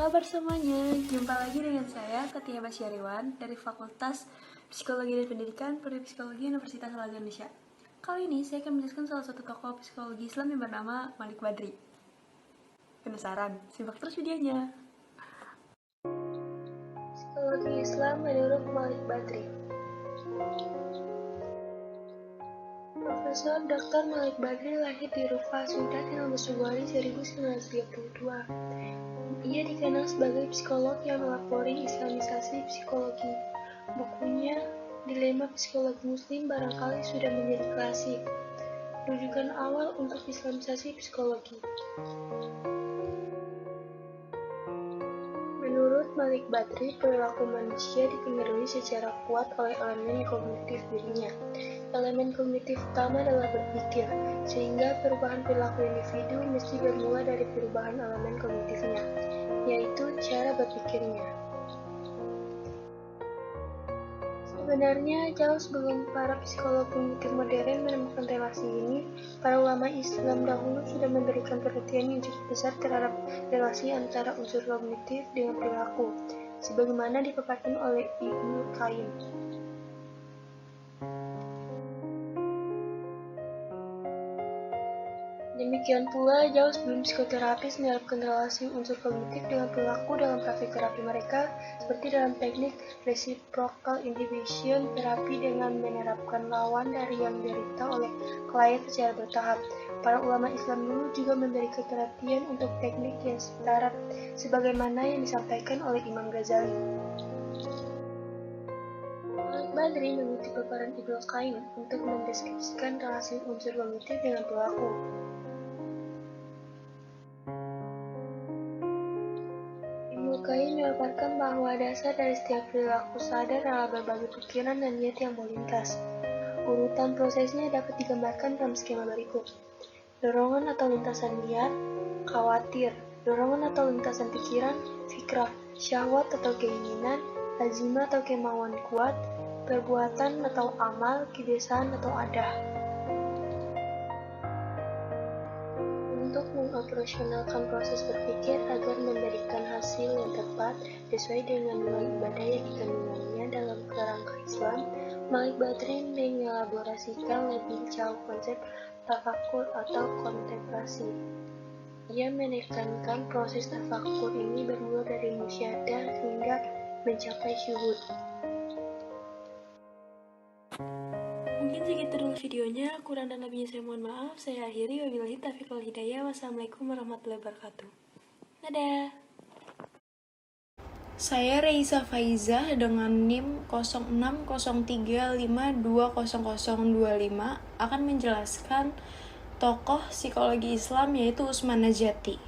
kabar semuanya? Jumpa lagi dengan saya, Katia Basyariwan, dari Fakultas Psikologi dan Pendidikan Prodi Psikologi Universitas Al Azhar Indonesia. Kali ini saya akan menjelaskan salah satu tokoh psikologi Islam yang bernama Malik Badri. Penasaran? Simak terus videonya. Psikologi Islam menurut Malik Badri. Profesor Dr. Malik Badri lahir di Rufah, Sudan, 16 Februari 1932. Ia dikenal sebagai psikolog yang melapori Islamisasi psikologi. Bukunya, Dilema Psikologi Muslim, barangkali sudah menjadi klasik. Rujukan awal untuk Islamisasi psikologi. Menurut Malik Badri, perilaku manusia dipengaruhi secara kuat oleh elemen kognitif dirinya. Elemen kognitif utama adalah berpikir, sehingga perubahan perilaku individu mesti bermula dari perubahan elemen kognitifnya, yaitu cara berpikirnya. Sebenarnya, jauh sebelum para psikolog kognitif modern menemukan relasi ini, para ulama Islam dahulu sudah memberikan perhatian yang cukup besar terhadap relasi antara unsur kognitif dengan perilaku, sebagaimana dipaparkan oleh Ibnu Qayyim. Demikian pula, jauh sebelum psikoterapis menerapkan relasi unsur kognitif dengan perilaku dalam praktik terapi mereka, seperti dalam teknik reciprocal inhibition terapi dengan menerapkan lawan dari yang diderita oleh klien secara bertahap. Para ulama Islam dulu juga memberikan perhatian untuk teknik yang setara, sebagaimana yang disampaikan oleh Imam Ghazali. Malik Badri mengutip paparan Ibnu Qayyim untuk mendeskripsikan relasi unsur kognitif dengan perilaku. Qayyim memaparkan bahwa dasar dari setiap perilaku sadar adalah berbagai pikiran dan niat yang melintas. Urutan prosesnya dapat digambarkan dalam skema berikut. Dorongan atau lintasan niat, khawatir, dorongan atau lintasan pikiran, fikrah, syahwat atau keinginan, azimah atau kemauan kuat, perbuatan atau amal, kebiasaan atau adah. Untuk mengoperasionalkan proses berpikir agar memberikan hasil yang tepat sesuai dengan nilai ibadah yang dikandungannya dalam kerangka Islam, Malik Badri mengelaborasikan lebih jauh konsep tafakur atau kontemplasi. Ia menekankan proses tafakur ini bermula dari musyahadah hingga mencapai syuhud. Mungkin segitu dulu videonya, kurang dan lebihnya saya mohon maaf. Saya akhiri, wabillahi taufiq wal hidayah. Wassalamualaikum warahmatullahi wabarakatuh. Dadah. Saya Reisa Faizah dengan NIM 0603520025 akan menjelaskan tokoh psikologi Islam yaitu Utsman Najati.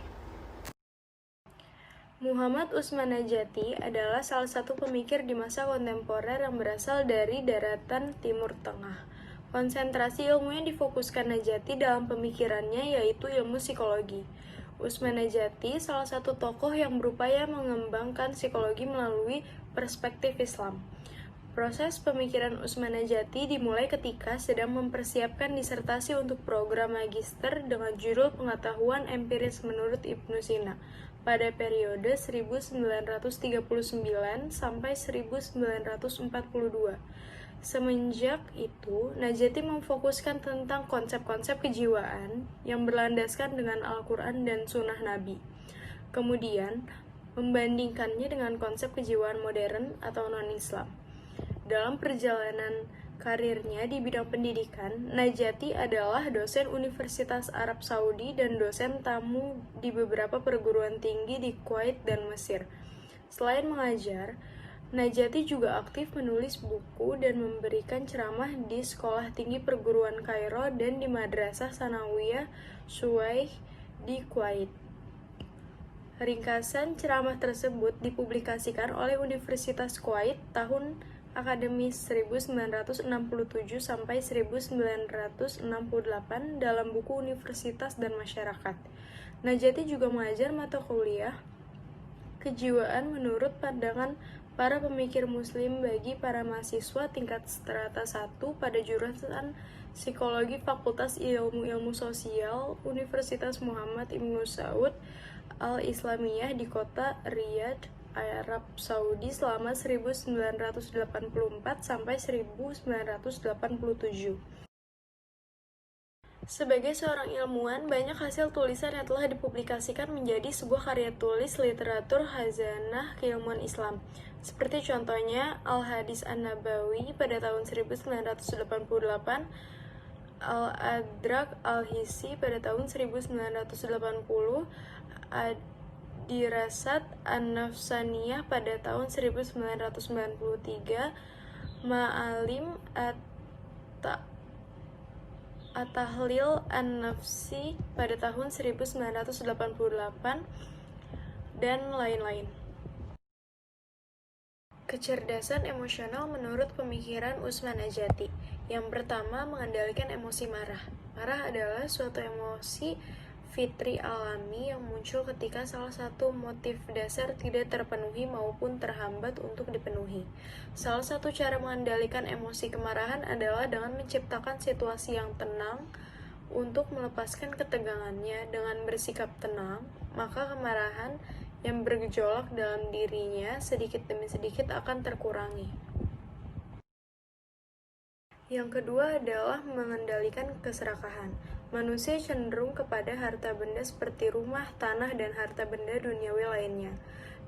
Muhammad Utsman Najati adalah salah satu pemikir di masa kontemporer yang berasal dari daratan Timur Tengah. Konsentrasi ilmunya difokuskan Najati dalam pemikirannya yaitu ilmu psikologi. Utsman Najati salah satu tokoh yang berupaya mengembangkan psikologi melalui perspektif Islam. Proses pemikiran Utsman Najati dimulai ketika sedang mempersiapkan disertasi untuk program magister dengan judul Pengetahuan Empiris menurut Ibnu Sina pada periode 1939 sampai 1942. Semenjak itu, Najati memfokuskan tentang konsep-konsep kejiwaan yang berlandaskan dengan Al-Quran dan Sunnah Nabi. Kemudian, membandingkannya dengan konsep kejiwaan modern atau non-Islam. Dalam perjalanan karirnya di bidang pendidikan, Najati adalah dosen Universitas Arab Saudi dan dosen tamu di beberapa perguruan tinggi di Kuwait dan Mesir. Selain mengajar, Najati juga aktif menulis buku dan memberikan ceramah di Sekolah Tinggi Perguruan Kairo dan di Madrasah Sanawiyah Suwaih di Kuwait. Ringkasan ceramah tersebut dipublikasikan oleh Universitas Kuwait tahun akademis 1967 sampai 1968 dalam buku Universitas dan Masyarakat. Najati juga mengajar mata kuliah kejiwaan menurut pandangan para pemikir muslim bagi para mahasiswa tingkat strata 1 pada jurusan Psikologi Fakultas Ilmu-Ilmu Sosial Universitas Muhammad Ibnu Saud Al-Islamiyah di kota Riyadh, Arab Saudi selama 1984 sampai 1987. Sebagai seorang ilmuwan, banyak hasil tulisan yang telah dipublikasikan menjadi sebuah karya tulis literatur khazanah keilmuan Islam. Seperti contohnya Al-Hadis An-Nabawi pada tahun 1988, Al-Adrak Al-Hisi pada tahun 1980, Dirasat An-Nafsaniyah pada tahun 1993, Ma'alim At-Tahlil An-Nafsi pada tahun 1988, dan lain-lain. Kecerdasan emosional menurut pemikiran Usman Najati. Yang pertama, mengendalikan emosi marah. Marah adalah suatu emosi fitri alami yang muncul ketika salah satu motif dasar tidak terpenuhi maupun terhambat untuk dipenuhi. Salah satu cara mengendalikan emosi kemarahan adalah dengan menciptakan situasi yang tenang untuk melepaskan ketegangannya. Dengan bersikap tenang, maka kemarahan yang bergejolak dalam dirinya sedikit demi sedikit akan terkurangi. Yang kedua adalah mengendalikan keserakahan. Manusia cenderung kepada harta benda seperti rumah, tanah, dan harta benda duniawi lainnya.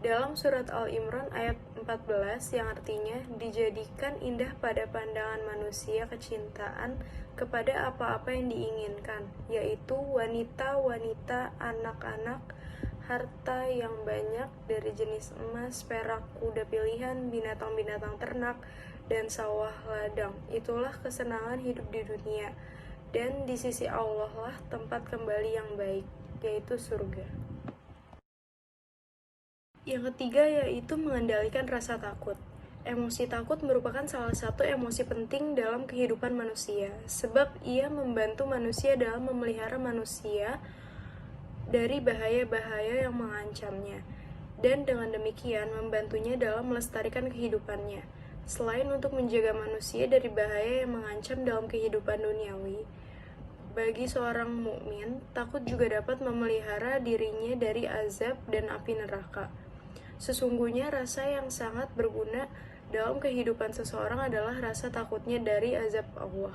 Dalam surat Al-Imran ayat 14 yang artinya dijadikan indah pada pandangan manusia kecintaan kepada apa-apa yang diinginkan, yaitu wanita-wanita, anak-anak, harta yang banyak dari jenis emas, perak, kuda pilihan, binatang-binatang ternak, dan sawah ladang. Itulah kesenangan hidup di dunia, dan di sisi Allah lah tempat kembali yang baik, yaitu surga. Yang ketiga yaitu mengendalikan rasa takut. Emosi takut merupakan salah satu emosi penting dalam kehidupan manusia, sebab ia membantu manusia dalam memelihara manusia dari bahaya-bahaya yang mengancamnya, dan dengan demikian membantunya dalam melestarikan kehidupannya. Selain untuk menjaga manusia dari bahaya yang mengancam dalam kehidupan duniawi, bagi seorang mukmin, takut juga dapat memelihara dirinya dari azab dan api neraka. Sesungguhnya rasa yang sangat berguna dalam kehidupan seseorang adalah rasa takutnya dari azab Allah.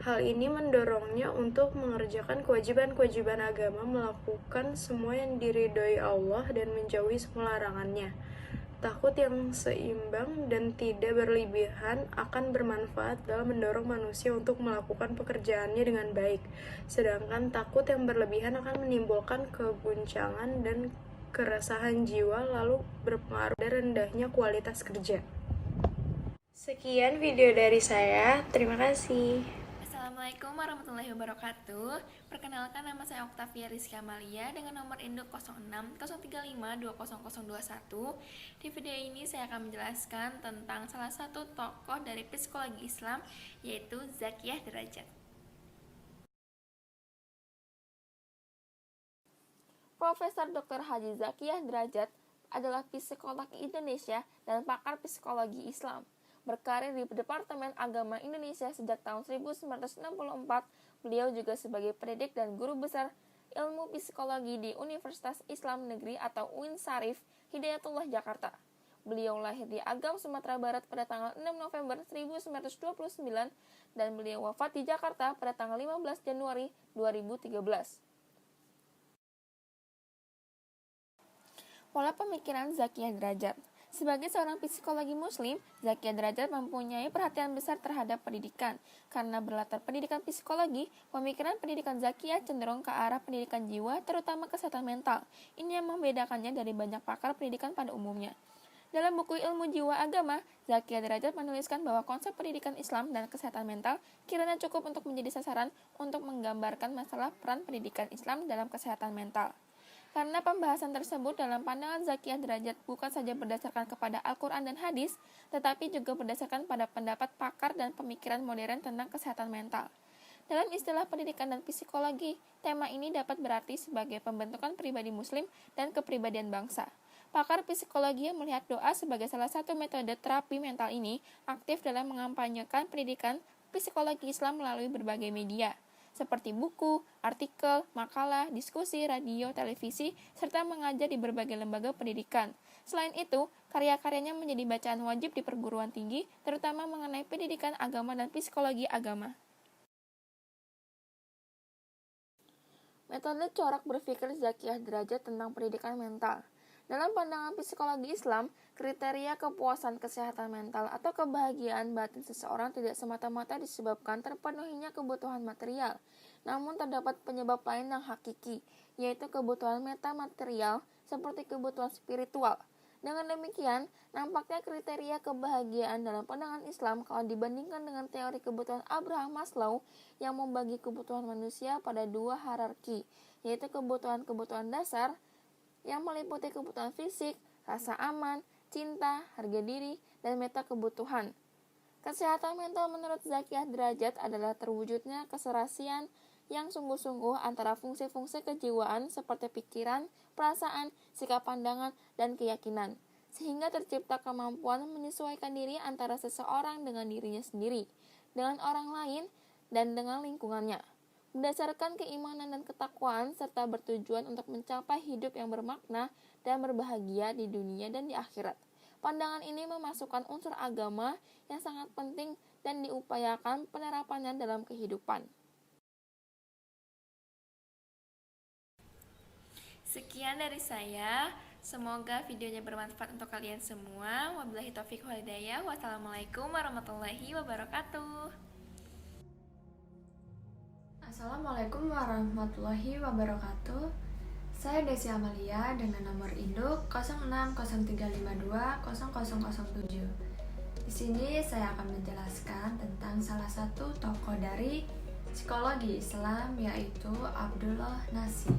Hal ini mendorongnya untuk mengerjakan kewajiban-kewajiban agama, melakukan semua yang diridhoi Allah, dan menjauhi semua larangannya. Takut yang seimbang dan tidak berlebihan akan bermanfaat dalam mendorong manusia untuk melakukan pekerjaannya dengan baik, sedangkan takut yang berlebihan akan menimbulkan keguncangan dan keresahan jiwa, lalu berpengaruh pada rendahnya kualitas kerja. Sekian video dari saya, terima kasih. Assalamualaikum warahmatullahi wabarakatuh. Perkenalkan, nama saya Oktavia Rizky Amalia dengan nomor induk 0603520021. Di video ini saya akan menjelaskan tentang salah satu tokoh dari psikologi Islam, yaitu Zakiyah Derajat. Profesor Dr. Haji Zakiyah Derajat adalah psikolog Indonesia dan pakar psikologi Islam. Berkarir di Departemen Agama Indonesia sejak tahun 1964, beliau juga sebagai pendidik dan guru besar ilmu psikologi di Universitas Islam Negeri atau UIN Syarif, Hidayatullah, Jakarta. Beliau lahir di Agam, Sumatera Barat pada tanggal 6 November 1929 dan beliau wafat di Jakarta pada tanggal 15 Januari 2013. Pola pemikiran Zakiyah Derajat. Sebagai seorang psikologi muslim, Zakiyah Derajat mempunyai perhatian besar terhadap pendidikan. Karena berlatar pendidikan psikologi, pemikiran pendidikan Zakiyah cenderung ke arah pendidikan jiwa, terutama kesehatan mental. Ini yang membedakannya dari banyak pakar pendidikan pada umumnya. Dalam buku Ilmu Jiwa Agama, Zakiyah Derajat menuliskan bahwa konsep pendidikan Islam dan kesehatan mental kiranya cukup untuk menjadi sasaran untuk menggambarkan masalah peran pendidikan Islam dalam kesehatan mental. Karena pembahasan tersebut dalam pandangan Zakiyah Derajat bukan saja berdasarkan kepada Al-Quran dan hadis, tetapi juga berdasarkan pada pendapat pakar dan pemikiran modern tentang kesehatan mental. Dalam istilah pendidikan dan psikologi, tema ini dapat berarti sebagai pembentukan pribadi muslim dan kepribadian bangsa. Pakar psikologi yang melihat doa sebagai salah satu metode terapi mental ini aktif dalam mengampanyekan pendidikan psikologi Islam melalui berbagai media. seperti buku, artikel, makalah, diskusi, radio, televisi, serta mengajar di berbagai lembaga pendidikan. Selain itu, karya-karyanya menjadi bacaan wajib di perguruan tinggi, terutama mengenai pendidikan agama dan psikologi agama. Metode corak berpikir Zakiah Derajat tentang pendidikan mental. Dalam pandangan psikologi Islam, kriteria kepuasan kesehatan mental atau kebahagiaan batin seseorang tidak semata-mata disebabkan terpenuhinya kebutuhan material, namun terdapat penyebab lain yang hakiki, yaitu kebutuhan metamaterial seperti kebutuhan spiritual. Dengan demikian, nampaknya kriteria kebahagiaan dalam pandangan Islam kalau dibandingkan dengan teori kebutuhan Abraham Maslow yang membagi kebutuhan manusia pada dua hierarki, yaitu kebutuhan-kebutuhan dasar yang meliputi kebutuhan fisik, rasa aman, cinta, harga diri, dan meta kebutuhan. Kesehatan mental menurut Zakiah Derajat adalah terwujudnya keserasian yang sungguh-sungguh antara fungsi-fungsi kejiwaan seperti pikiran, perasaan, sikap pandangan, dan keyakinan, sehingga tercipta kemampuan menyesuaikan diri antara seseorang dengan dirinya sendiri, dengan orang lain, dan dengan lingkungannya, berdasarkan keimanan dan ketakwaan serta bertujuan untuk mencapai hidup yang bermakna dan berbahagia di dunia dan di akhirat. Pandangan ini memasukkan unsur agama yang sangat penting dan diupayakan penerapannya dalam kehidupan. Sekian dari saya. Semoga videonya bermanfaat untuk kalian semua. Wabillahi taufiq wal hidayah. Wassalamualaikum warahmatullahi wabarakatuh. Assalamualaikum warahmatullahi wabarakatuh. Saya Desi Amalia dengan nomor induk 0603520007. Di sini saya akan menjelaskan tentang salah satu tokoh dari psikologi Islam, yaitu Abdullah Nasir.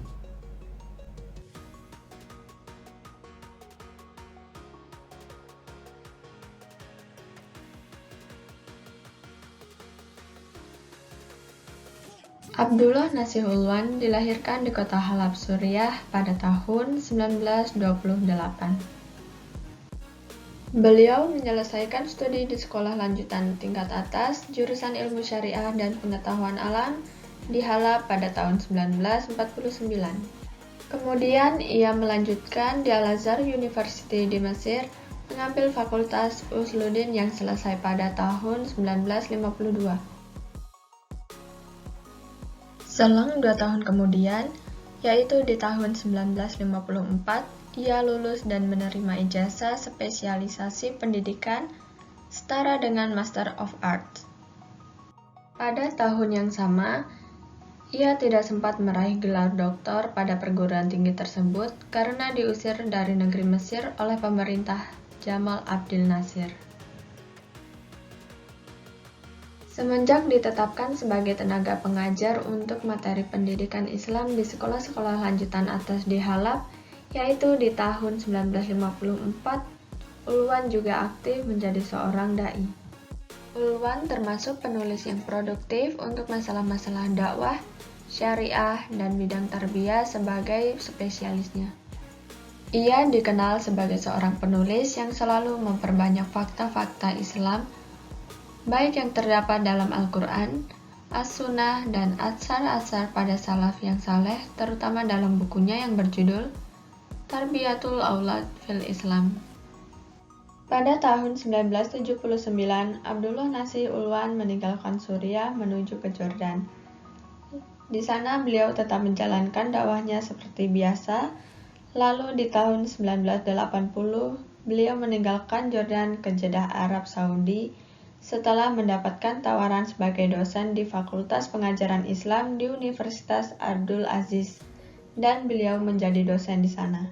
Abdullah Nasir Ulwan dilahirkan di kota Halab, Suriah pada tahun 1928. Beliau menyelesaikan studi di sekolah lanjutan tingkat atas jurusan ilmu syariah dan pengetahuan alam di Halab pada tahun 1949. Kemudian ia melanjutkan di Al-Azhar University di Mesir, mengambil fakultas Usuluddin yang selesai pada tahun 1952. Selang 2 tahun kemudian, yaitu di tahun 1954, ia lulus dan menerima ijazah spesialisasi pendidikan setara dengan Master of Arts. Pada tahun yang sama, ia tidak sempat meraih gelar doktor pada perguruan tinggi tersebut karena diusir dari negeri Mesir oleh pemerintah Jamal Abdel Nasir. Semenjak ditetapkan sebagai tenaga pengajar untuk materi pendidikan Islam di sekolah-sekolah lanjutan atas di Halab, yaitu di tahun 1954, Ulwan juga aktif menjadi seorang dai. Ulwan termasuk penulis yang produktif untuk masalah-masalah dakwah, syariah, dan bidang tarbiyah sebagai spesialisnya. Ia dikenal sebagai seorang penulis yang selalu memperbanyak fakta-fakta Islam, baik yang terdapat dalam Al-Quran, As-Sunnah, dan asar-asar pada salaf yang saleh, terutama dalam bukunya yang berjudul Tarbiyatul Aulad fil Islam. Pada tahun 1979, Abdullah Nasir Ulwan meninggalkan Suriah menuju ke Jordan. Di sana beliau tetap menjalankan dakwahnya seperti biasa, lalu di tahun 1980, beliau meninggalkan Jordan ke Jeddah, Arab Saudi, setelah mendapatkan tawaran sebagai dosen di Fakultas Pengajaran Islam di Universitas Abdul Aziz, dan beliau menjadi dosen di sana.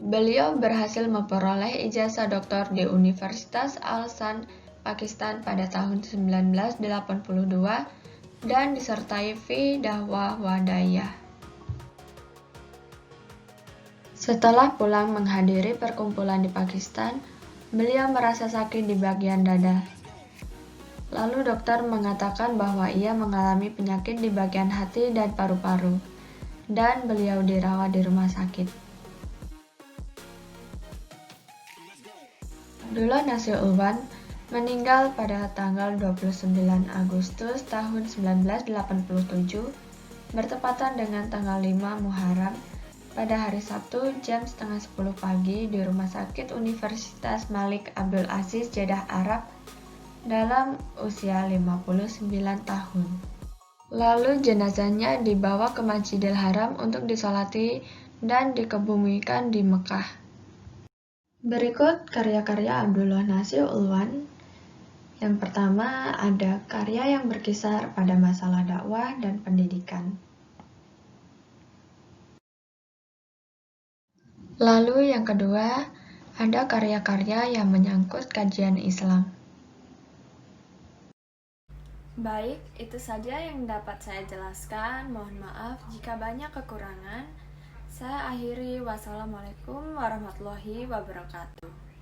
Beliau berhasil memperoleh ijazah doktor di Universitas Al-Sand, Pakistan pada tahun 1982 dan disertai fi dakwah wadayah. Setelah pulang menghadiri perkumpulan di Pakistan, beliau merasa sakit di bagian dada. Lalu dokter mengatakan bahwa ia mengalami penyakit di bagian hati dan paru-paru, dan beliau dirawat di rumah sakit. Abdullah Nasir Ulwan meninggal pada tanggal 29 Agustus tahun 1987, bertepatan dengan tanggal 5 Muharram pada hari Sabtu jam setengah 10 pagi di Rumah Sakit Universitas Malik Abdul Aziz, Jeddah, Arab, dalam usia 59 tahun. Lalu jenazahnya dibawa ke Masjidil Haram untuk disolati dan dikebumikan di Mekah. Berikut karya-karya Abdullah Nasir Ulwan. Yang pertama ada karya yang berkisar pada masalah dakwah dan pendidikan. Lalu yang kedua, ada karya-karya yang menyangkut kajian Islam. Baik, itu saja yang dapat saya jelaskan. Mohon maaf jika banyak kekurangan. Saya akhiri. Wassalamualaikum warahmatullahi wabarakatuh.